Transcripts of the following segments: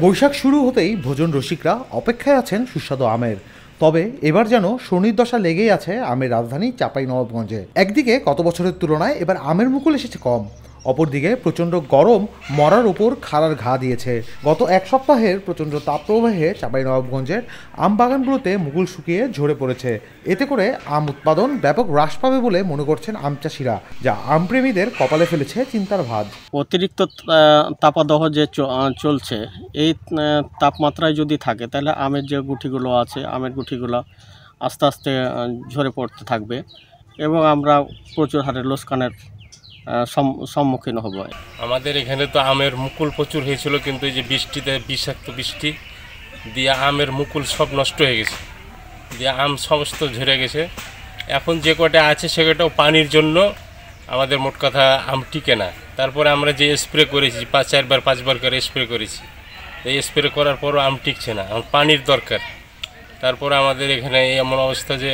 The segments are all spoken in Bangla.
বৈশাখ শুরু হতেই ভোজন রসিকরা অপেক্ষায় আছেন সুস্বাদু আমের। তবে এবার যেন শনির দশা লেগেই আছে আমের রাজধানী চাঁপাইনবাবগঞ্জে। একদিকে গত বছরের তুলনায় এবার আমের মুকুল এসেছে কম, অপরদিকে প্রচণ্ড গরম মরার উপর খাড়ার ঘা দিয়েছে। গত এক সপ্তাহের প্রচণ্ড তাপপ্রবাহে চাঁপাইনবাবগঞ্জের আম বাগানগুলোতে মুকুল শুকিয়ে ঝরে পড়েছে। এতে করে আম উৎপাদন ব্যাপক হ্রাস পাবে বলে মনে করছেন আম চাষিরা, যা আমপ্রেমীদের কপালে ফেলেছে চিন্তার ভাঁজ। অতিরিক্ত তাপদাহ যে চলছে, এই তাপমাত্রায় যদি থাকে তাহলে আমের যে গুটিগুলো আছে, আমের গুটিগুলো আস্তে আস্তে ঝরে পড়তে থাকবে এবং আমরা প্রচুর হারে লোকসানের সম্মুখীন হব। আমাদের এখানে তো আমের মুকুল প্রচুর হয়েছিল, কিন্তু এই যে বৃষ্টিতে বিষাক্ত বৃষ্টি দিয়ে আমের মুকুল সব নষ্ট হয়ে গেছে, দিয়ে আম সমস্ত ঝরে গেছে। এখন যে কটা আছে সে কটাও পানির জন্য আমাদের মোট কথা আম টিকে না। তারপরে আমরা যে স্প্রে করেছি 4-5 করে স্প্রে করেছি, এই স্প্রে করার পরও আম টিকছে না, আমার পানির দরকার। তারপরে আমাদের এখানে এমন অবস্থা যে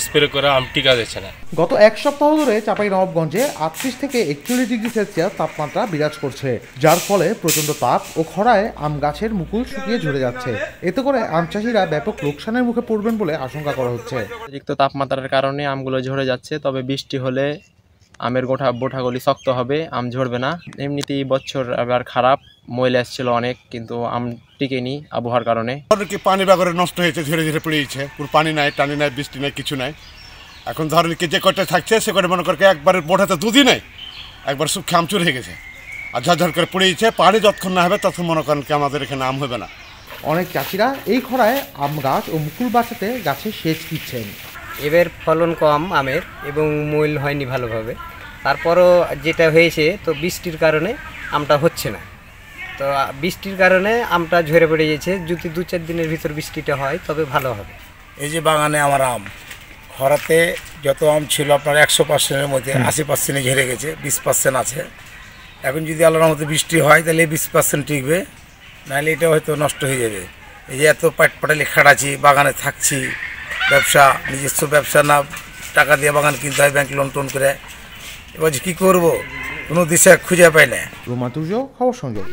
স্প্রে করে আম টিকা যাচ্ছে না। গত এক সপ্তাহ ধরে চাঁপাইনবাবগঞ্জে 38 থেকে 41 ডিগ্রি সেলসিয়াস তাপমাত্রা বিরাজ করছে, যার ফলে প্রচণ্ড তাপ ও খরায় আম গাছের মুকুল শুকিয়ে ঝরে যাচ্ছে। এতে করে আম চাষিরা ব্যাপক লোকসানের মুখে পড়বেন বলে আশঙ্কা করা হচ্ছে। অতিরিক্ত তাপমাত্রার কারণে আমগুলো ঝরে যাচ্ছে, তবে বৃষ্টি হলে আমের বোঠাগুলি শক্ত হবে, আম ঝরবে না। এমনিতেই বছর আবার খারাপ, ময়লা এসেছিল অনেক, কিন্তু আম টিকেনি আবহাওয়ার কারণে। পানি বাগরে নষ্ট হয়েছে, ধীরে ধীরে পড়ে গেছে, পুরো পানি নাই, টানি নাই, বৃষ্টি নাই, কিছু নাই। এখন ধরেন কি যে কটা থাকছে সে কটা মনে করে একবারে বোঠাতে দুধই নেই, একবার শুকিয়ে আম চুর হয়ে গেছে আর ঝরঝর করে পড়ে গেছে। পানি যতক্ষণ না হবে ততক্ষণ মনে করেন কি আমাদের এখানে আম হবে না। অনেক চাষিরা এই খরায় আম গাছ ও মুকুল বাঁচাতে গাছে সেচ দিচ্ছেন। এবার ফলন কম আমের এবং মূল হয়নি ভালোভাবে, তারপরও যেটা হয়েছে তো বৃষ্টির কারণে আমটা হচ্ছে না। তো বৃষ্টির কারণে আমটা ঝরে পড়ে গেছে। যদি 2-4 দিনের ভিতর বৃষ্টিটা হয় তবে ভালো হবে। এই যে বাগানে আমার আম খরাতে যত আম ছিল আপনার 100%-এর মধ্যে 80% ঝরে গেছে, 20% আছে। এখন যদি আল্লাহর মধ্যে বৃষ্টি হয় তাহলে 20% টিকবে, নাহলে এটা হয়তো নষ্ট হয়ে যাবে। এই যে এত পাটালি খাটাচ্ছি, বাগানে থাকছি, ব্যবসা নিজস্ব ব্যবসা না, টাকা দিয়ে বাগান কিনতে হয় ব্যাংক লোন টোন করে। এবার কী করবো, কোনো দিশা খুঁজে পাই না। রোমাতুর্য, খবর সংযোগ।